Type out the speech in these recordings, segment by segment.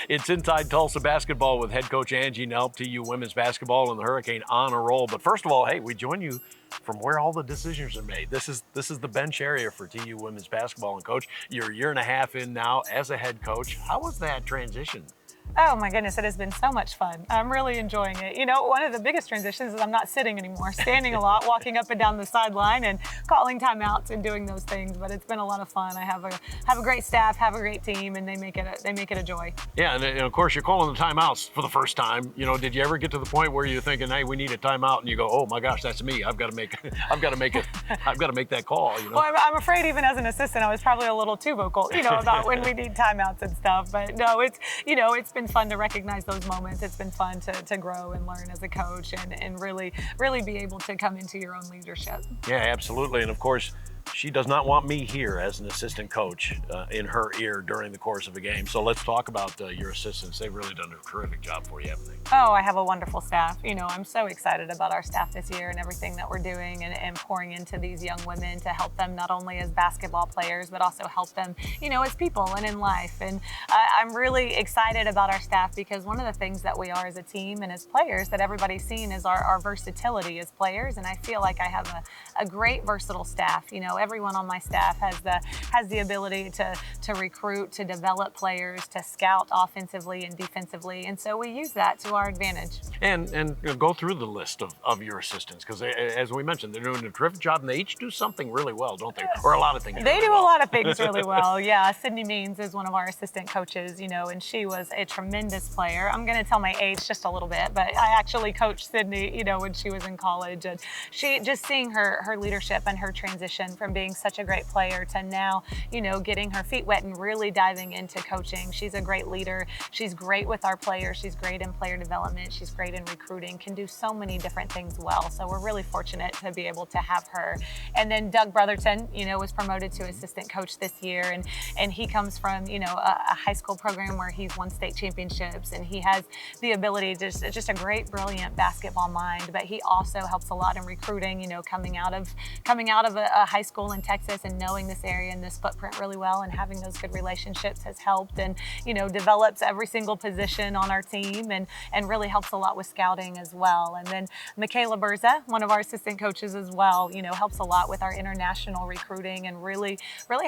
It's Inside Tulsa Basketball with head coach Angie Nelp, TU women's basketball and the Hurricane on a roll. But first of all, hey, we join you from where all the decisions are made. This is the bench area for TU women's basketball. And coach, you're a year and a half in now as a head coach. How was that transition? Oh my goodness, it has been so much fun. I'm really enjoying it. You know, one of the biggest transitions is I'm not sitting anymore, standing a lot, walking up and down the sideline and calling timeouts and doing those things. But it's been a lot of fun. I have a great staff, have a great team, and they make it a joy. Yeah, and of course you're calling the timeouts for the first time. You know, did you ever get to the point where you're thinking, hey, we need a timeout, and you go, oh my gosh, that's me. I've got to make that call. You know. Well, I'm afraid even as an assistant, I was probably a little too vocal, you know, about when we need timeouts and stuff. But no, it's been fun to recognize those moments. It's been fun to grow and learn as a coach and really be able to come into your own leadership. Yeah, absolutely. And of course, she does not want me here as an assistant coach in her ear during the course of a game. So let's talk about your assistants. They've really done a terrific job for you, haven't they? Oh, I have a wonderful staff. You know, I'm so excited about our staff this year and everything that we're doing and pouring into these young women to help them not only as basketball players, but also help them, you know, as people and in life. And I'm really excited about our staff because one of the things that we are as a team and as players that everybody's seen is our versatility as players. And I feel like I have a great versatile staff. You know, everyone on my staff has the ability to recruit, to develop players, to scout offensively and defensively. And so we use that to our advantage. And you know, go through the list of your assistants because as we mentioned, they're doing a terrific job and they each do something really well, don't they? Or a lot of things. They do a lot of things really well. Yeah, Sydney Means is one of our assistant coaches, you know, and she was a tremendous player. I'm going to tell my age just a little bit, but I actually coached Sydney, you know, when she was in college, and she just seeing her leadership and her transition from being such a great player to now, you know, getting her feet wet and really diving into coaching. She's a great leader. She's great with our players. She's great in player development. She's great in recruiting, can do so many different things well. So we're really fortunate to be able to have her. And then Doug Brotherton, you know, was promoted to assistant coach this year. And he comes from, you know, a high school program where he's won state championships and he has the ability to just a great, brilliant basketball mind, but he also helps a lot in recruiting, you know, coming out of a high school in Texas and knowing this area and this footprint really well and having those good relationships has helped and, you know, develops every single position on our team and really helps a lot with scouting as well. And then Michaela Berza, one of our assistant coaches as well, you know, helps a lot with our international recruiting and really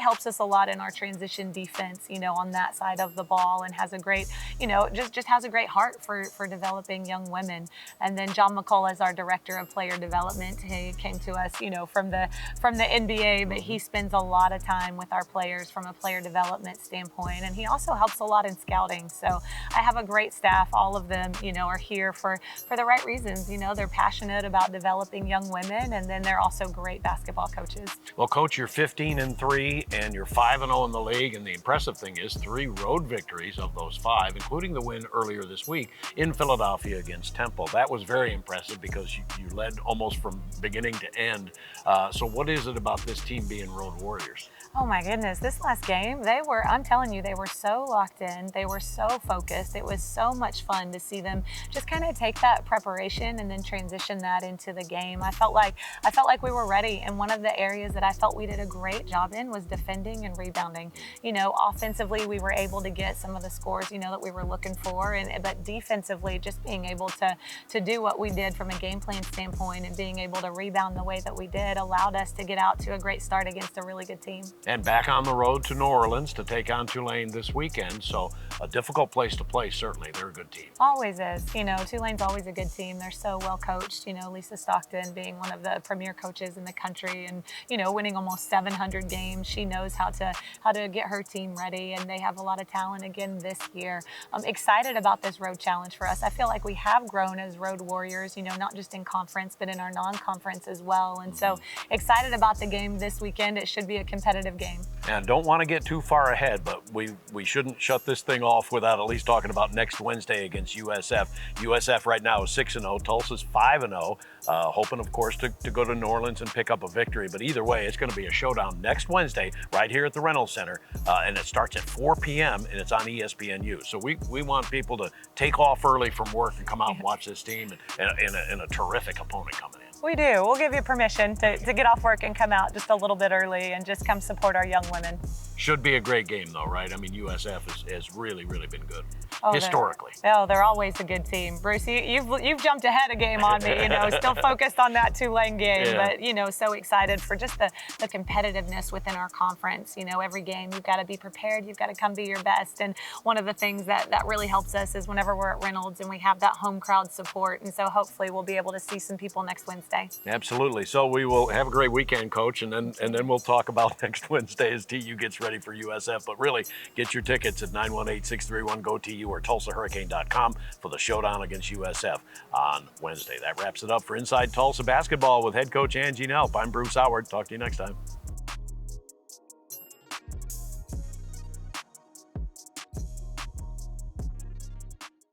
helps us a lot in our transition defense, you know, on that side of the ball and has a great, you know, just has a great heart for developing young women. And then John McCullough is our director of player development. He came to us, you know, from the NBA, but he spends a lot of time with our players from a player development standpoint. And he also helps a lot in scouting. So I have a great staff. All of them, you know, are here for the right reasons. You know, they're passionate about developing young women, and then they're also great basketball coaches. Well, Coach, you're 15-3 and you're 5-0 in the league. And the impressive thing is 3 road victories of those 5, including the win earlier this week in Philadelphia against Temple. That was very impressive because you led almost from beginning to end. So what is it about this team being road warriors? Oh my goodness, this last game, I'm telling you, they were so locked in. They were so focused. It was so much fun to see them just kind of take that preparation and then transition that into the game. I felt like we were ready. And one of the areas that I felt we did a great job in was defending and rebounding. You know, offensively, we were able to get some of the scores, you know, that we were looking for. But defensively, just being able to do what we did from a game plan standpoint and being able to rebound the way that we did allowed us to get out to a great start against a really good team. And back on the road to New Orleans to take on Tulane this weekend. So a difficult place to play, certainly. They're a good team. Always is. You know, Tulane's always a good team. They're so well coached. You know, Lisa Stockton being one of the premier coaches in the country and, you know, winning almost 700 games. She knows how to get her team ready, and they have a lot of talent again this year. I'm excited about this road challenge for us. I feel like we have grown as road warriors, you know, not just in conference, but in our non-conference as well. And so excited about the game this weekend. It should be a competitive game. And don't want to get too far ahead, but we shouldn't shut this thing off without at least talking about next Wednesday against USF. USF right now is 6-0. Tulsa's 5-0. Hoping, of course, to go to New Orleans and pick up a victory. But either way, it's going to be a showdown next Wednesday right here at the Reynolds Center. And it starts at 4 p.m. and it's on ESPNU. So we want people to take off early from work and come out and watch this team and a terrific opponent coming in. We do. We'll give you permission to get off work and come out just a little bit early and just come support our young women. Should be a great game, though, right? I mean, USF has really, really been good Oh, historically. They're always a good team. Bruce, you've jumped ahead a game on me, still focused on that Tulane game, but, so excited for just the competitiveness within our conference. Every game you've got to be prepared, you've got to come be your best. And one of the things that really helps us is whenever we're at Reynolds and we have that home crowd support. And so hopefully we'll be able to see some people next Wednesday. Absolutely. So we will have a great weekend, Coach, and then we'll talk about next Wednesday as TU gets ready for USF. But really, get your tickets at 918-631-GO-TU or TulsaHurricane.com for the showdown against USF on Wednesday. That wraps it up for Inside Tulsa Basketball with head coach Angie Nelp. I'm Bruce Howard. Talk to you next time.